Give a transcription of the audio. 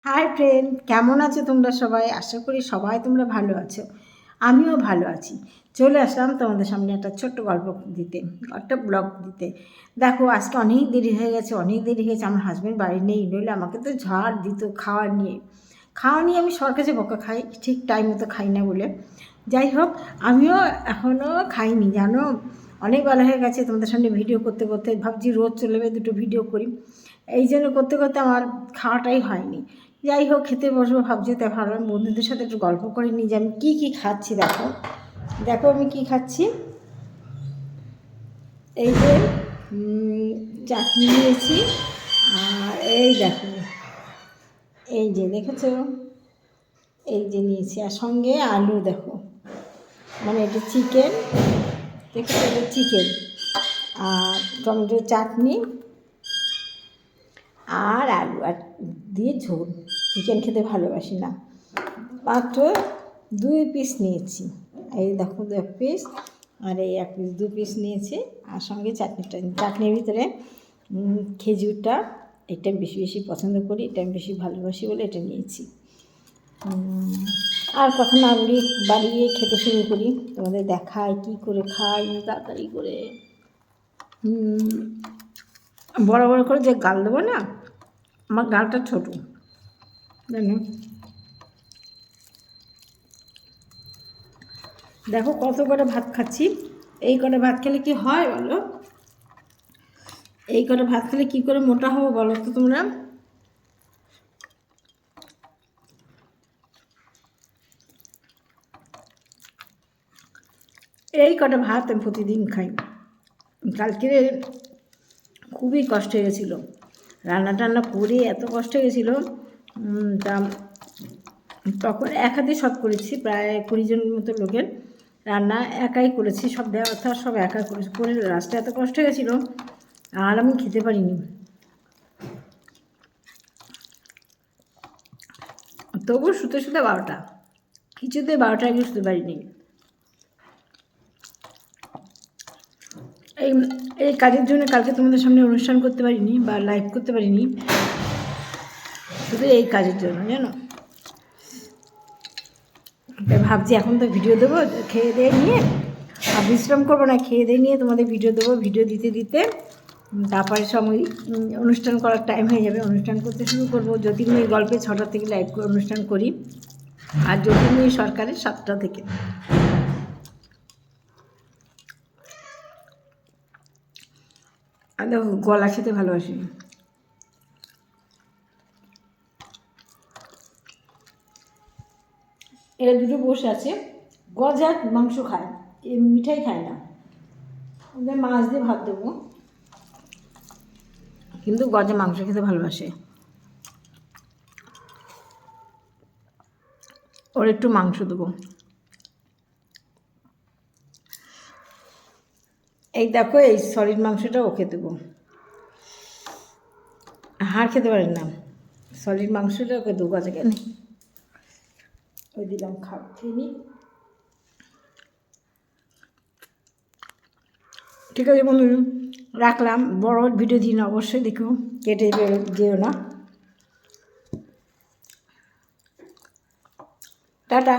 Hi friend, কেমন আছো তোমরা সবাই? আশা করি সবাই তোমরা ভালো আছো। আমিও ভালো আছি। চলে আসলাম তোমাদের সামনে একটা ছোট্ট গল্প দিতে, একটা ব্লগ দিতে। দেখো, আজকে অনেক দেরি হয়ে গেছে, আমার হাজব্যান্ড বাড়ি নেই, নইলে আমাকে তো ঝাড় দিত খাওয়া নিয়ে আমি সরকারে বকা খাই, ঠিক টাইম মতো খাই না বলে। যাই হোক, আমিও এখনও খাইনি, জানো। অনেক বেলা হয়ে গেছে, তোমাদের সামনে ভিডিও করতে করতে ভাবছি রোজ চলে যাবে, দুটো ভিডিও করি। এই জন্য করতে করতে আমার খাওয়াটাই হয়নি। যাই হোক, খেতে বসবো ভাবছি, তাই ভাবলাম বন্ধুদের সাথে একটু গল্প করে নিই যে আমি কী কী খাচ্ছি। দেখো দেখো আমি কী খাচ্ছি। এই যে চাটনি নিয়েছি, আর এই দেখো, এই যে দেখেছো, এই যে নিয়েছি, আর সঙ্গে আলু। দেখো, মানে এটা চিকেন, দেখেছো, এটা চিকেন আর টমেটোর চাটনি আর আলু আর দিয়ে ঝোল। চিকেন খেতে ভালোবাসি না, মাত্র 2 পিস নিয়েছি। এই দেখো 1 পিস, আর এই 1 পিস, 2 পিস নিয়েছি। আর সঙ্গে চাটনির ভিতরে খেজুরটা, এটা আমি বেশি বেশি পছন্দ করি, এটা আমি বেশি ভালোবাসি বলে এটা নিয়েছি। আর কথা না বাড়িয়ে খেতে শুরু করি, তোমাদের দেখায় কী করে খাই তাড়াতাড়ি করে। বড় বড় করে যে গাল দেবো না, আমার গালটা ছোটো, জানো। দেখো কত করে ভাত খাচ্ছি। এই করে ভাত খেলে কি হয় বলো? এই করে ভাত খেলে কী করে মোটা হবো বলো তো তোমরা? এই কটা ভাত আমি প্রতিদিন খাই। কালকে খুবই কষ্ট হয়ে গেছিলো, রান্না টান্না করে এত কষ্ট হয়ে গেছিলো। তা তখন এক হাতে সব করেছি, প্রায় 20 জনের মতো লোকের রান্না একাই করেছি, সব ব্যবস্থা সব একা করেছি, করে লাস্টে এত কষ্ট হয়ে গেছিলো আর আমি খেতে পারিনি। তবুও শুতে 12টা, কিছুতে 12টা আগে শুতে পারিনি। এই এই কাজের জন্য কালকে তোমাদের সামনে অনুষ্ঠান করতে পারিনি বা লাইভ করতে পারিনি, শুধু এই কাজের জন্য, জানো। ভাবছি এখন তো ভিডিও দেবো, খেয়ে দিয়ে নিয়ে আর বিশ্রাম করবো না, খেয়ে দিয়ে নিয়ে তোমাদের ভিডিও দেবো। ভিডিও দিতে দিতে তারপরে সময় অনুষ্ঠান করার টাইম হয়ে যাবে, অনুষ্ঠান করতে শুরু করবো। জ্যোতির্ময়ী গল্পে 6টা থেকে লাইভ অনুষ্ঠান করি, আর জ্যোতির্ময়ী সরকারের 7টা থেকে। আর দেখো, গলা খেতে ভালোবাসি। এরা দুটো বসে আছে, গজার মাংস খায়, মিঠাই খায় না। ওদের মাছ দিয়ে ভাত দেবো, কিন্তু গজা মাংস খেতে ভালোবাসে। ওর একটু মাংস দেবো। এই দেখো, এই সলিড মাংসটা ওকে দেবো, হাড় খেতে পারেন না, সলিড মাংসটা ওকে দেবো। গজা কেন ওই দিলাম, খেয়ে নি। ঠিক আছে বন্ধু, রাখলাম। বড় ভিডিও দিন অবশ্যই দেখো, কেটে যেও না। টাটা।